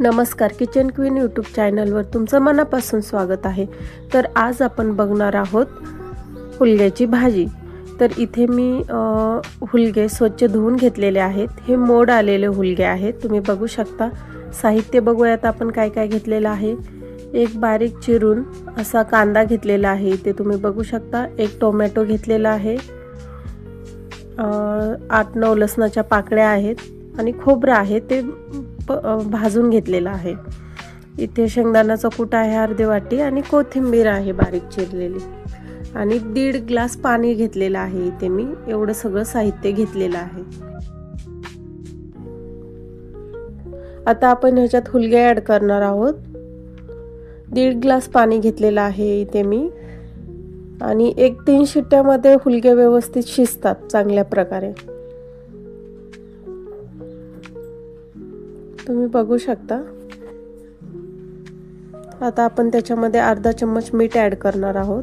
नमस्कार, kitchen queen YouTube चॅनलवर तुमचं मनापासून स्वागत आहे। तर आज आपण बघणार आहोत हुलग्याची भाजी। तर इथे मी हुलगे स्वच्छ धुवून घेतलेले आहेत। हे मोड आलेले हुलगे आहेत, तुम्ही बघू शकता। साहित्य बघूयात आपण काय काय घेतलेलं आहे। एक बारीक चिरून असा कांदा घेतलेला आहे, इथे तुम्ही बघू शकता। एक टोमॅटो घेतलेला आहे, 8-9 लसणाच्या पाकळ्या आहेत आणि खोबरं आहे ते भाजून घेतलेला आहे। इथे शेंगदाण्याचा कूट आहे अर्धी वाटी आणि कोथिंबीर आहे बारीक चिरलेली आणि 1.5 ग्लास पाणी घेतलेलं आहे। इथे मी एवढं सगळं साहित्य घेतलेलं आहे। आता आपण ह्याच्यात हुलगे ऍड करणार आहोत। 1.5 ग्लास पाणी घेतलेलं आहे इथे मी आणि 1-3 शिट्ट्यामध्ये हुलगे व्यवस्थित शिजतात चांगल्या प्रकारे, तुम्ही बघू शकता। आता आपण त्याच्यामध्ये अर्धा चम्मच मीठ ऍड करणार आहोत।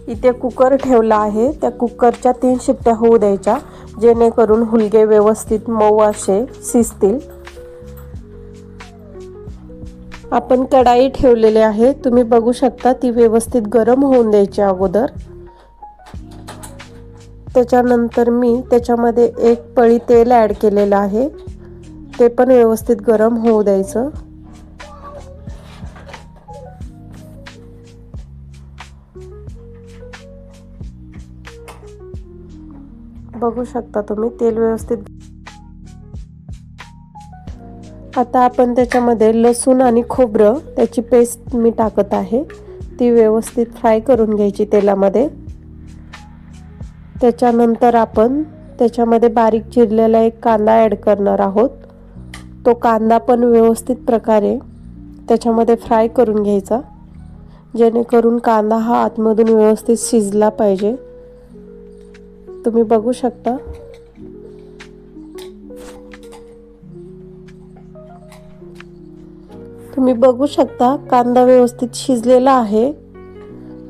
इथे कुकर ठेवला आहे, त्या कुकरच्या 3 शिट्ट्या होऊ द्यायच्या, जेणेकरून हुलगे व्यवस्थित मऊ असे शिजतील। आपण कढाई ठेवलेली आहे, तुम्ही बघू शकता। ती व्यवस्थित गरम होऊन द्यायची अगोदर। त्याच्यानंतर मी त्याच्यामध्ये 1 पळी तेल ऍड केलेलं आहे, ते पण व्यवस्थित गरम होऊ द्यायचं। बघू शकता तुम्ही, तेल व्यवस्थित। आता आपण त्याच्यामध्ये लसूण आणि खोबरं त्याची पेस्ट मी टाकत आहे, ती व्यवस्थित फ्राय करून घ्यायची तेलामध्ये। त्याच्यानंतर आपण त्याच्यामध्ये बारीक चिरलेला एक कांदा ऍड करणार आहोत। तो कांदा पण व्यवस्थित प्रकारे त्याच्यामध्ये फ्राय करून घ्यायचा, जेणेकरून कांदा हा आतमधून व्यवस्थित शिजला पाहिजे, तुम्ही बघू शकता। तुम्ही बघू शकता कांदा व्यवस्थित शिजलेला आहे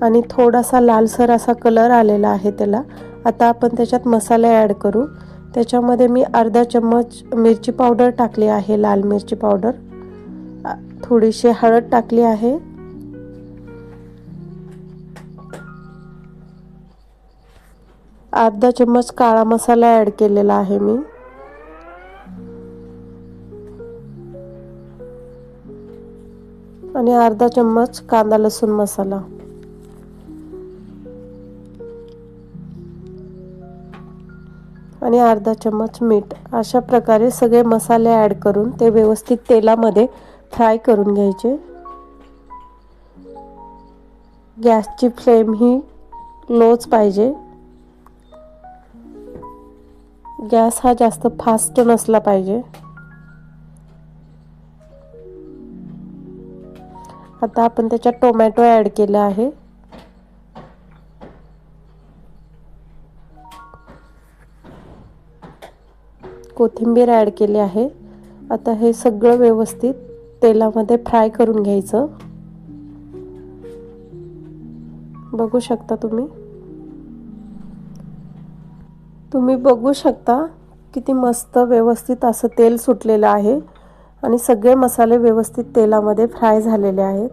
आणि थोडासा लालसर असा कलर आलेला आहे त्याला। आता आपण त्याच्यात मसाले ऍड करू। त्याच्यामध्ये मी अर्धा चम्मच मिरची पावडर टाकली आहे, लाल मिरची पावडर। थोडीशी हळद टाकली आहे, अर्धा चम्मच काळा मसाला ऍड केलेला आहे मी, आणि अर्धा चम्मच कांदा लसूण मसाला आणि अर्धा चम्मच मीठ। अशा प्रकारे सगळे मसाले ऍड करून ते व्यवस्थित तेलामध्ये फ्राय करून घ्यायचे। गॅसची फ्लेम ही लोच पाहिजे, गॅस हा जास्त फास्ट नसला पाहिजे। आता आपण त्याच्यात टोमॅटो ऍड केला आहे, कोथिंबीर ऍड केली आहे। आता हे सगळं व्यवस्थित तेलामध्ये फ्राय करून घ्यायचं। बघू शकता तुम्ही बघू शकता किती मस्त व्यवस्थित असं तेल सुटलेलं आहे आणि सगळे मसाले व्यवस्थित तेलामध्ये फ्राय झालेले आहेत।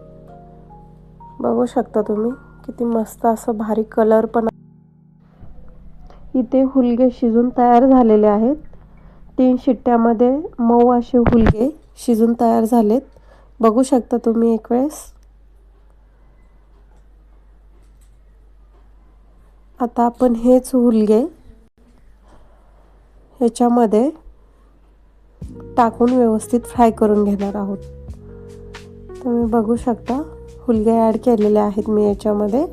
बघू शकता तुम्ही किती मस्त असं भारी कलर पण। इथे हुलगे शिजून तयार झालेले आहेत, 3 शिट्ट्यामध्ये मऊ असे हुलगे शिजून तयार झालेत, बघू शकता तुम्ही एक वेळेस। आता आपण हेच हुलगे ह्याच्यामध्ये टाकून व्यवस्थित फ्राय करून घेणार आहोत। तुम्ही बघू शकता हुलगे ऍड केलेले आहेत मी याच्यामध्ये।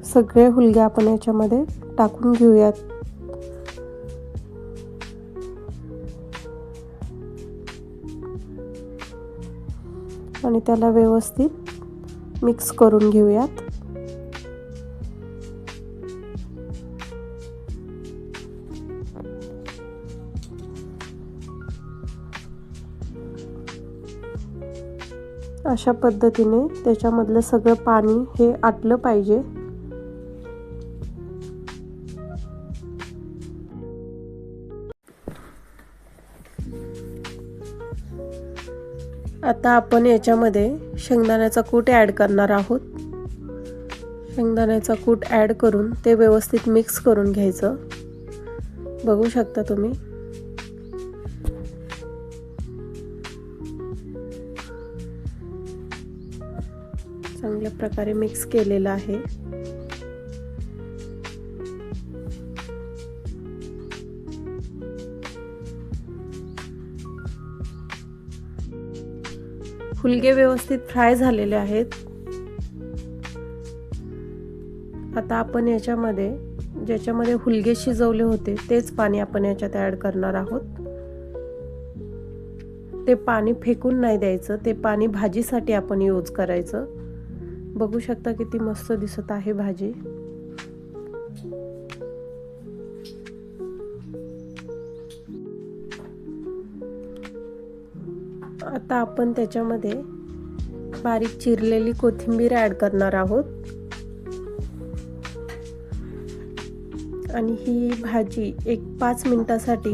सगळे हुलगे आपण याच्यामध्ये टाकून घेऊयात। आणि त्याला व्यवस्थित मिक्स करून घेऊयात। अशा पद्धतीने त्याच्यामधलं सगळं पाणी हे आटलं पाहिजे। आता आपण याच्यामध्ये शेंगदाण्याचा कूट ॲड करणार आहोत। शेंगदाण्याचा कूट ॲड करून ते व्यवस्थित मिक्स करून घ्यायचं। बघू शकता तुम्ही। चांगल्या प्रकारे मिक्स केलेलं आहे। हुलगे व्यवस्थित फ्राय झालेले आहेत। आता आपण याच्यामध्ये ज्याच्यामध्ये हुलगे शिजवले होते तेच पाणी आपण याच्यात ॲड करणार आहोत। ते पाणी फेकून नाही द्यायचं, ते पाणी भाजीसाठी आपण यूज करायचं। बघू शकता किती मस्त दिसत आहे भाजी। आता आपण त्याच्यामध्ये बारीक चिरलेली कोथिंबीर ॲड करणार आहोत आणि ही भाजी एक 5 मिनिटासाठी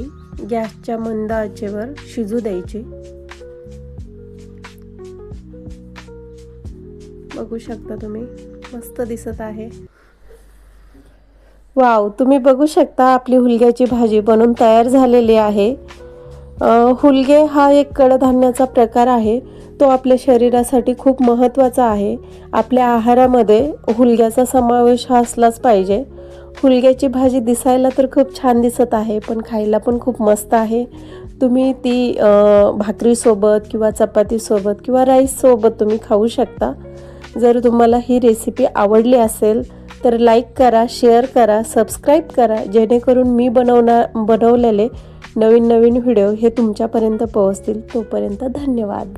गॅसच्या मंद आचेवर शिजू द्यायची। बघू शकता तुम्ही, मस्त दिसत आहे। वाव, तुम्ही बघू शकता आपली हुलग्याची भाजी बनून तयार झालेली आहे। हुलगे हा एक कडधान्याचा प्रकार आहे, तो आपल्या शरीरासाठी खूप महत्त्वाचा आहे। आपल्या आहारामध्ये हुलग्याचा समावेश हा असलाच पाहिजे। हुलग्याची भाजी दिसायला तर खूप छान दिसत आहे, पण खायला पण खूप मस्त आहे। तुम्ही ती भाकरीसोबत किंवा चपातीसोबत किंवा राईससोबत तुम्ही खाऊ शकता। जर तुम्हाला ही रेसिपी आवडली असेल तर लाईक करा, शेअर करा, सबस्क्राईब करा, जेणेकरून मी बनवलेले नवीन व्हिडिओ हे तुमच्यापर्यंत पोहोचतील। तोपर्यंत धन्यवाद।